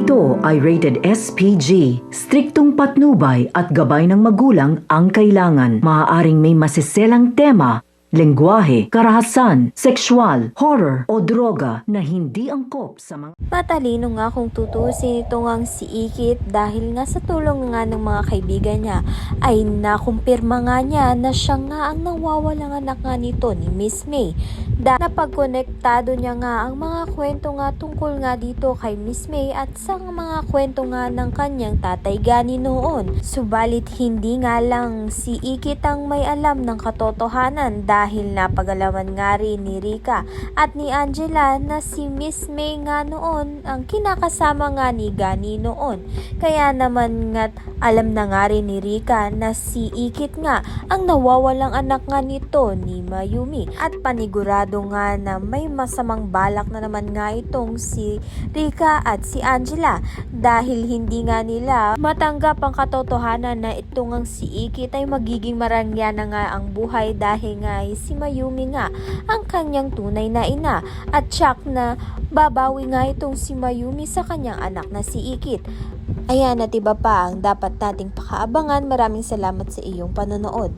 Ito ay rated SPG. Striktong patnubay at gabay ng magulang ang kailangan. Maaaring may masiselang tema, lengguwahe, karahasan, sexual, horror o droga na hindi angkop sa mga... Matalino nga kung tutusin ito ngang si Ikit dahil nga sa tulong nga ng mga kaibigan niya ay nakumpirma nga niya na siya nga ang nawawalang anak nga nito ni Miss May. Napagkonektado niya nga ang mga kwento nga tungkol nga dito kay Miss May at sa mga kwento nga ng kanyang tatay Gani noon. Subalit hindi nga lang si Ikit ang may alam ng katotohanan dahil napagalaman nga rin ni Rika at ni Angela na si Miss May nga noon ang kinakasama nga ni Gani noon. Kaya naman nga alam na nga rin ni Rika na si Ikit nga ang nawawalang anak nga nito ni Mayumi at panigurado nga na may masamang balak na naman nga itong si Rika at si Angela dahil hindi nga nila matanggap ang katotohanan na ito ngang si Ikit ay magiging marangya na nga ang buhay dahil nga si Mayumi nga ang kanyang tunay na ina at tsak na babawi nga itong si Mayumi sa kanyang anak na si Ikit. Ayan at iba pa ang dapat nating pakaabangan. Maraming salamat sa iyong panonood.